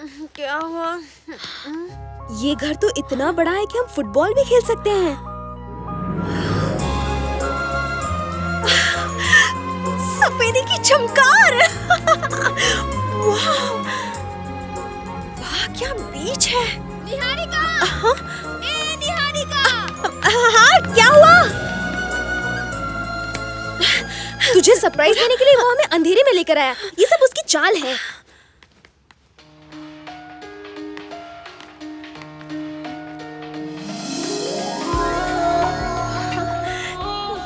क्या हुआ? ये घर तो इतना बड़ा है कि हम फुटबॉल भी खेल सकते हैं। सफेदी की चमकार। वाह, वाह क्या बीच है। निहारिका! ए निहारिका! हाँ, क्या हुआ? तुझे सरप्राइज देने के लिए वो हमें अंधेरे में लेकर आया। ये सब उसकी चाल है।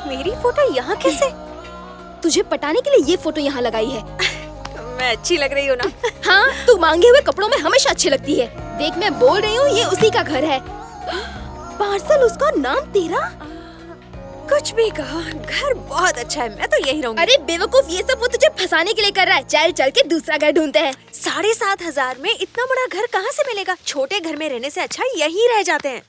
मेरी फोटो यहाँ कैसे? तुझे पटाने के लिए ये फोटो यहाँ लगाई है। मैं अच्छी लग रही हूँ ना? हाँ, तू मांगे हुए कपड़ों में हमेशा अच्छी लगती है। देख, मैं बोल रही हूँ, ये उसी का घर है। पार्सल उसका, नाम तेरा। कुछ भी कहो, घर बहुत अच्छा है, मैं तो यही रहूंगी। अरे बेवकूफ, ये सब वो तुझे फंसाने के लिए कर रहा है। चल चल के दूसरा घर ढूंढते हैं। 7,500 में इतना बड़ा घर कहाँ से मिलेगा? छोटे घर में रहने से अच्छा यहीं रह जाते हैं।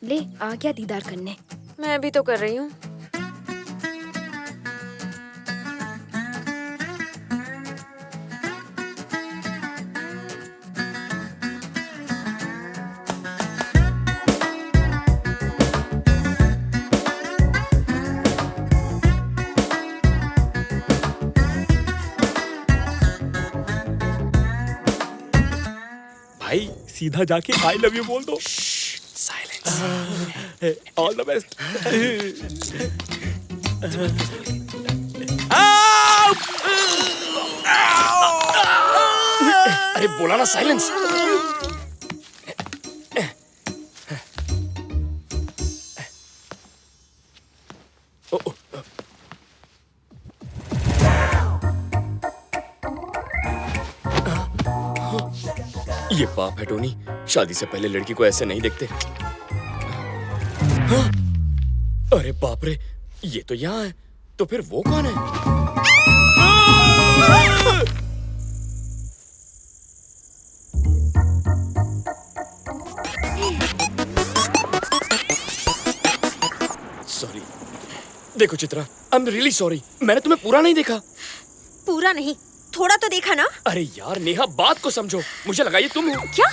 ले, आ गया दीदार करने। मैं भी तो कर रही हूँ। भाई सीधा जाके आई लव यू बोल दो। साइलेंस। All the best. अरे बोला ना साइलेंस। ये पाप है टोनी, शादी से पहले लड़की को ऐसे नहीं देखते। हाँ? अरे बाप रे, ये तो यहाँ है, तो फिर वो कौन है? सॉरी। देखो Chitra, I am really sorry, मैंने तुम्हें पूरा नहीं देखा। पूरा नहीं, थोड़ा तो देखा ना। अरे यार नेहा, बात को समझो, मुझे लगा ये तुम हो। क्या?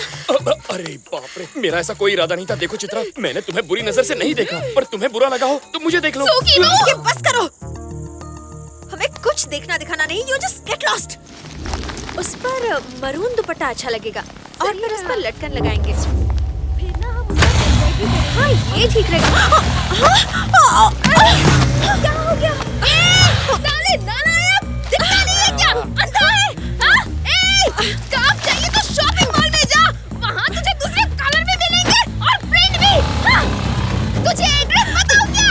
अरे बाप रे, मेरा ऐसा कोई इरादा नहीं था। देखो चित्रा, मैंने तुम्हें बुरी नजर से नहीं देखा, पर तुम्हें बुरा लगा हो तो मुझे देख लो। ये बस करो, हमें कुछ देखना दिखाना नहीं। You just get lost. उस पर मरून दुपट्टा अच्छा लगेगा और फिर उस पर लटकन लगाएंगे। फिर ना हम उसका हाँ, ये ठीक रहेगा। क्या हो गया? साले नालायक! दिखता नहीं है क्या? अंधा है? हाँ? काम चाहिए तो शॉपिंग मॉल में जा, वहाँ तुझे दूसरे कलर में मिलेंगे और प्रिंट भी। हाँ? तुझे एड्रेस बताऊँ क्या?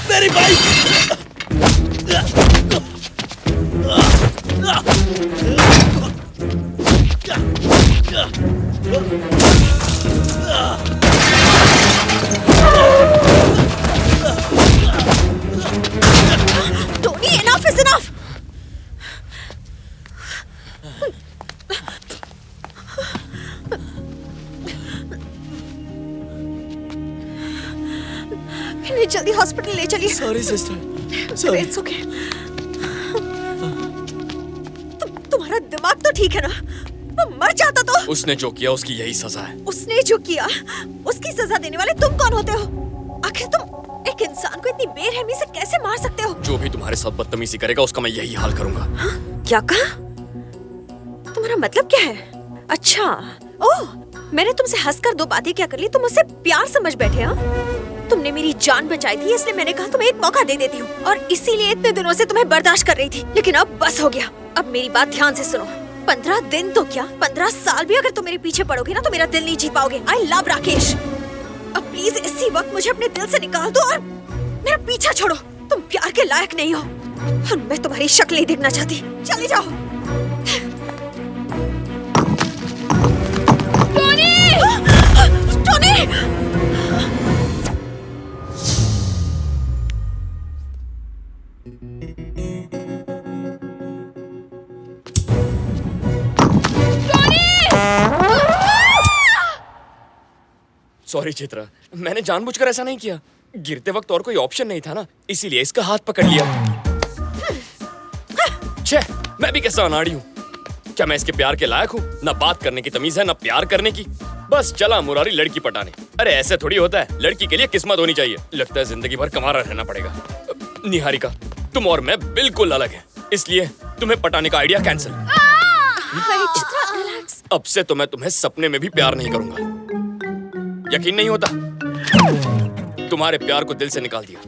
मेरी bike! Tony, enough is enough. इन्हें जल्दी हॉस्पिटल ले चलिए। Sorry sister, sorry. It's okay. तुम्हारा दिमाग तो ठीक है ना? वो मर जाता तो। उसने जो किया उसकी यही सजा है। उसने जो किया उसकी सजा देने वाले तुम कौन होते हो? आखिर तुम एक इंसान को इतनी बेरहमी से कैसे मार सकते हो? जो भी तुम्हारे साथ बदतमीजी करेगा उसका मैं यही हाल करूंगा। हाँ? क्या कहा? तुम्हारा मतलब क्या है? अच्छा, ओह, मैंने तुमसे हंसकर 2 बातें क्या कर ली, तुम मुझसे प्यार समझ बैठे। हाँ, तुमने मेरी जान बचाई थी, इसलिए मैंने कहा तुम्हें एक मौका दे देती हूँ, और इसीलिए इतने दिनों से तुम्हें बर्दाश्त कर रही थी। लेकिन अब बस हो गया। अब मेरी बात ध्यान से सुनो। 15 दिन तो क्या, 15 साल भी अगर तुम मेरे पीछे पड़ोगे ना तो मेरा दिल नहीं जीत पाओगे। I love Rakesh. अब प्लीज इसी वक्त मुझे अपने दिल से निकाल दो और मेरा पीछा छोड़ो। तुम प्यार के लायक नहीं हो और मैं तुम्हारी शक्ल नहीं देखना चाहती। चले जाओ। टोनी! टोनी! सॉरी चित्रा, मैंने जानबूझकर ऐसा नहीं किया। गिरते वक्त और कोई ऑप्शन नहीं था ना, इसीलिए इसका हाथ पकड़ लिया। छे, मैं भी कैसा अनाड़ी हूँ। क्या मैं इसके प्यार के लायक हूँ? ना बात करने की तमीज है, ना प्यार करने की। बस चला मुरारी लड़की पटाने। अरे ऐसे थोड़ी होता है, लड़की के लिए किस्मत होनी चाहिए। लगता है जिंदगी भर कमारा रहना पड़ेगा। निहारिका, तुम और मैं बिल्कुल अलग हैं, इसलिए तुम्हें पटाने का आइडिया कैंसिल। अब से तो मैं तुम्हें सपने में भी प्यार नहीं करूंगा। यकीन नहीं होता? तुम्हारे प्यार को दिल से निकाल दिया।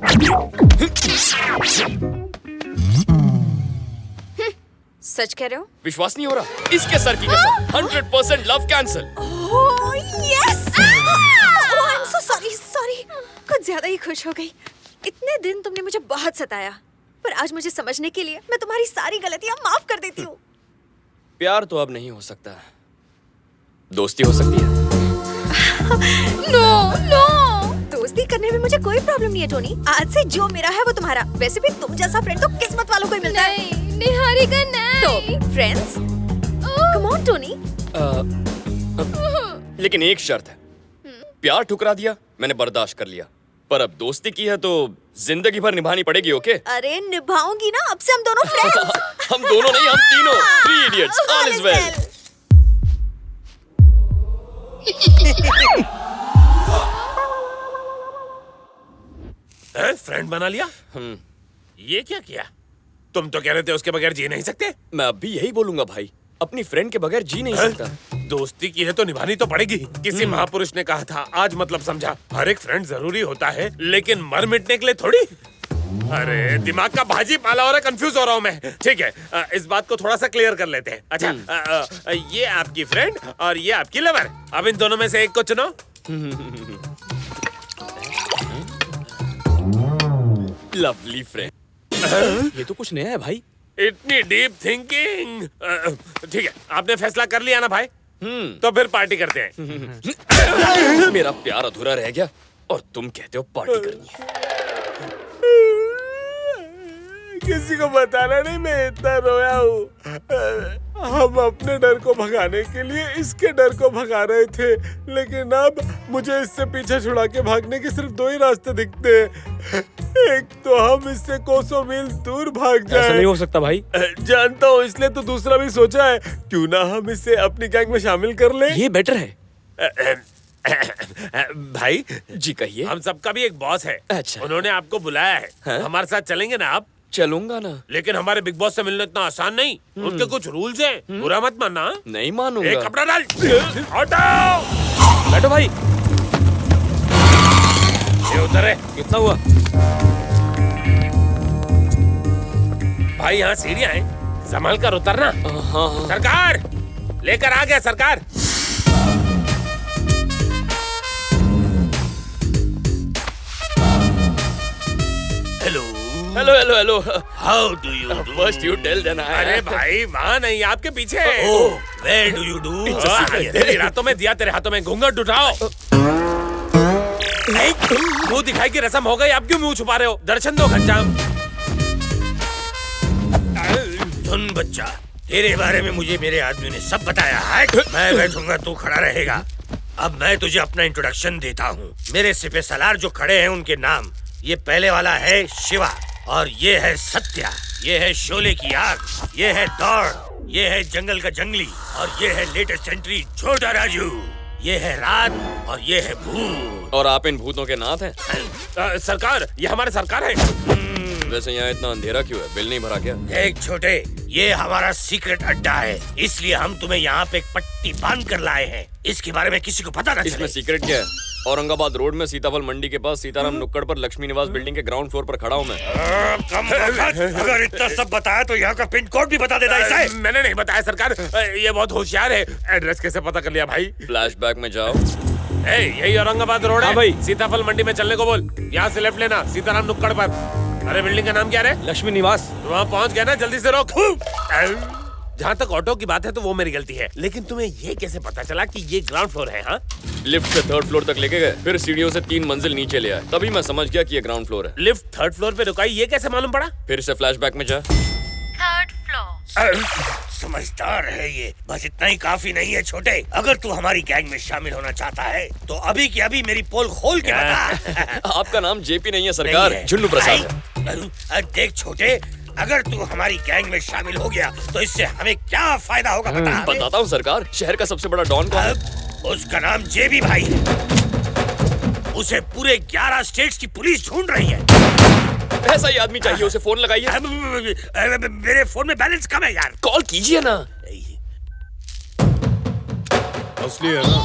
सच कह रहे हो? विश्वास नहीं हो रहा? इसके सर की कसम, 100% love cancel. Oh yes! I am so sorry कुछ ज्यादा ही खुश हो गई। इतने दिन तुमने मुझे बहुत सताया, पर आज मुझे समझने के लिए मैं तुम्हारी सारी गलतियां माफ कर देती हूँ। प्यार तो अब नहीं हो सकता, दोस्ती हो सकती है। नो दोस्ती करने में मुझे कोई प्रॉब्लम नहीं है टोनी। आज से जो मेरा है वो तुम्हारा। वैसे भी तुम जैसा फ्रेंड तो किस्मत वालों को ही मिलता है। निहारिका नहीं। तो फ्रेंड्स, कम ऑन टोनी। लेकिन एक शर्त है। प्यार ठुकरा दिया, मैंने बर्दाश्त कर लिया, पर अब दोस्ती की है तो जिंदगी भर निभानी पड़ेगी। ओके? अरे निभाऊंगी ना, अब से हम दोनों फ्रेंड्स। हम दोनों नहीं, हम तीनों। 3 idiots, all is well. Friend बना लिया? ये क्या किया? तुम तो कह रहे थे उसके बगैर जी नहीं सकते। मैं अब भी यही बोलूंगा भाई, अपनी फ्रेंड के बगैर जी नहीं सकता। दोस्ती की है तो निभानी तो पड़ेगी। किसी महापुरुष ने कहा था, आज मतलब समझा। हर एक फ्रेंड जरूरी होता है, लेकिन मर मिटने के लिए थोड़ी। अरे दिमाग का भाजी पाला हो रहा है, कंफ्यूज हो रहा हूँ मैं। ठीक है, इस बात को थोड़ा सा क्लियर कर लेते हैं। अच्छा, ये आपकी फ्रेंड और ये आपकी लवर। अब इन दोनों में से एक को चुनो। Lovely friend. ये तो कुछ नया है भाई। इतनी डीप थिंकिंग। ठीक है, आपने फैसला कर लिया ना भाई? तो फिर पार्टी करते हैं। मेरा प्यार अधूरा रह गया और तुम कहते हो पार्टी करनी है। किसी को बताना नहीं मैं इतना रोया हूँ। हम अपने डर को भगाने के लिए इसके डर को भगा रहे थे, लेकिन अब मुझे इससे पीछे छुड़ा के भागने के सिर्फ 2 ही रास्ते दिखते हैं। एक तो हम इससे कोसों मील दूर भाग जाएं। ऐसा नहीं हो सकता भाई। जानता हूँ, इसलिए तो दूसरा भी सोचा है, क्यों ना हम इसे अपनी गैंग में शामिल कर लें। ये बेटर है। भाई जी कहिए। हम सबका भी एक बॉस है। अच्छा। उन्होंने आपको बुलाया है। हाँ? हमारे साथ चलेंगे ना आप? चलूंगा ना। लेकिन हमारे बिग बॉस से मिलना इतना आसान नहीं। उनके कुछ रूल्स हैं, बुरा मत मानना। नहीं मानूंगा। एक कपड़ा डाल। हटाओ। बैठो भाई। ये उधर है। कितना हुआ? भाई यहाँ सीढ़ियाँ हैं, संभल कर उतरना। हाँ। सरकार लेकर आ गया सरकार। Hello hello hello. How do you first you tell then I. अरे भाई वहाँ नहीं, आपके पीछे। Where do you do? तेरी रातों में दिया, तेरे हाथों में घूंघट उठाओ। मुंह दिखाई की रस्म हो गई, आप क्यों मुंह छुपा रहे हो? दर्शन दो घनश्याम। सुन बच्चा, तेरे बारे में मुझे मेरे आदमी ने सब बताया है। मैं बैठूंगा, तू खड़ा रहेगा। अब मैं तुझे अपना इंट्रोडक्शन देता हूँ। मेरे सिपह सलार जो खड़े हैं उनके नाम। ये पहले वाला है शिवा, और ये है सत्या, ये है शोले की आग, ये है दौड़, ये है जंगल का जंगली, और ये है लेटेस्ट एंट्री छोटा राजू। ये है रात और ये है भूत। और आप इन भूतों के नाथ हैं? सरकार, ये हमारे सरकार है। वैसे यहाँ इतना अंधेरा क्यों है? बिल नहीं भरा क्या? देख छोटे, ये हमारा सीक्रेट अड्डा है, इसलिए हम तुम्हें यहाँ पे एक पट्टी बांध कर लाए हैं। इसके बारे में किसी को पता न इसमें चले। सीक्रेट क्या है? औरंगाबाद रोड में सीताफल मंडी के पास सीताराम नुक्कड़ पर लक्ष्मी निवास बिल्डिंग के ग्राउंड फ्लोर पर खड़ा हूँ मैं। कम वक्त, अगर इतना सब बताया तो यहाँ का पिन कोड भी बता देता इसे। मैंने नहीं बताया सरकार, ये बहुत होशियार है। एड्रेस कैसे पता कर लिया भाई? फ्लैशबैक में जाओ। यही औरंगाबाद रोड है। हाँ भाई। सीताफल मंडी में चलने को बोल। यहाँ से लेफ्ट लेना, सीताराम नुक्कड़ पर। अरे बिल्डिंग का नाम क्या है? लक्ष्मी निवास। वहाँ पहुँच गया ना, जल्दी से रोक। जहाँ तक ऑटो की बात है तो वो मेरी गलती है, लेकिन तुम्हें ये कैसे पता चला कि ये ग्राउंड फ्लोर है? हाँ, लिफ्ट से 3rd फ्लोर तक लेके गए, फिर सीढ़ियों से 3 मंजिल नीचे ले आए, तभी मैं समझ गया कि ये ग्राउंड फ्लोर है। लिफ्ट 3rd फ्लोर पे रुकाई, ये कैसे मालूम पड़ा? फिर से फ्लैशबैक में जा। 3rd floor. समझदार है ये, बस इतना ही काफी नहीं है छोटे। अगर तू हमारी गैंग में शामिल होना चाहता है तो अभी की अभी मेरी पोल खोल के बता। आपका नाम जेपी नहीं है सरकार, नहीं है। झुन्नू प्रसाद है। देख छोटे, अगर तू हमारी गैंग में शामिल हो गया तो इससे हमें क्या फायदा होगा बता हमें? बताता हूँ सरकार, शहर का सबसे बड़ा डॉन कौन है? अब उसका नाम जेबी भाई है। उसे पूरे 11 स्टेट्स की पुलिस ढूंढ रही है। ऐसा ही आदमी चाहिए, उसे फोन लगाइए। मेरे फोन में बैलेंस कम है यार। कॉल कीजिए ना। असली है ना?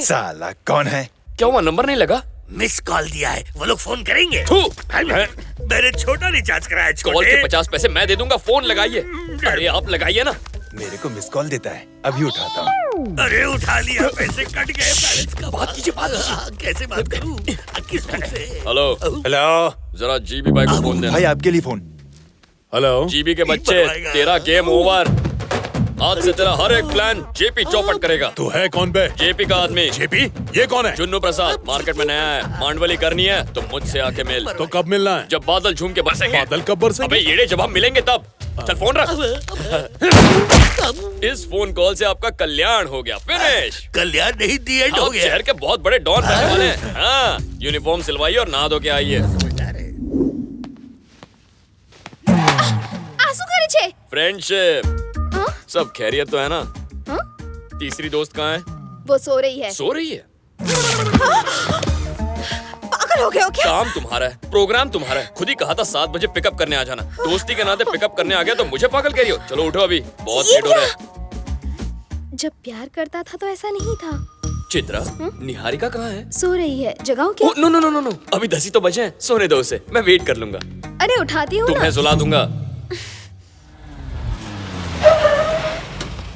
साला कौन है? क्या हुआ, नंबर नहीं लगा? मिस कॉल दिया है, वो लोग फोन करेंगे। थू! मैंने छोटा रिचार्ज कराया कॉल के छोटे। 50 पैसे मैं दे दूंगा, फोन लगाइए। अरे आप लगाइए ना। मेरे को मिस कॉल देता है, अभी उठाता हूँ। अरे उठा लिया, पैसे कट गए, बैलेंस का बात कीजिए, बात कीजिए। कैसे बात करूं? किस मुंह से? हेलो, हेलो जरा जीबी भाई को फोन देना। भाई, आपके लिए फोन। हेलो, जीबी के बच्चे, तेरा गेम ओवर। आज से तेरा हर एक प्लान जेपी चौपट करेगा। तू है कौन बे? जेपी का आदमी जेपी? ये कौन है? जुन्नू प्रसाद, मार्केट में नया है। मांडवली करनी है तो मुझसे आके मिल। तो कब मिलना है? जब बादल झूम के बरसेंगे। बादल कब बरसेंगे? अबे येड़े, जब हम मिलेंगे तब। चल फोन रख। इस फोन कॉल से आपका कल्याण हो गया, फिनिश। कल्याण नहीं, दी एंड हो आप गया। शहर के बहुत बड़े डॉन रहने वाले हैं। हाँ, यूनिफॉर्म सिलवाइए और नहा धो के आइए। आंसू करे छे। फ्रेंडशिप। हाँ? सब खैरियत तो है ना? हाँ? तीसरी दोस्त कहाँ है? वो सो रही है। सो रही है। पागल हो गए हो क्या? काम तुम्हारा है, प्रोग्राम तुम्हारा है। खुद ही कहा था 7 बजे पिकअप करने आ जाना। दोस्ती के नाते पिकअप करने आ गया तो मुझे पागल कह रही हो? चलो उठो, अभी बहुत ये लेट हो रहा है। जब प्यार करता था तो ऐसा नहीं था। चित्रा, निहारिका कहाँ है? सो रही है, जगाऊं क्या? Oh, no no no no no, अभी 10 ही तो बजे हैं। सोने दो उसे, मैं वेट कर लूंगा। अरे उठाती हूँ ना। तुम्हें सुला दूंगा।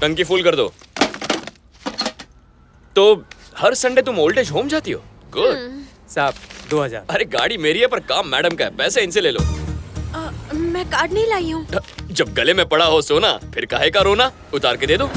टंकी फुल कर दो। तो हर संडे तुम ओल्ड एज होम जाती हो? गुड। साहब 2000। अरे गाड़ी मेरी है पर काम मैडम का है, पैसे इनसे ले लो। मैं कार्ड नहीं लाई हूँ। जब गले में पड़ा हो सोना, फिर काहे का रोना? उतार के दे दो।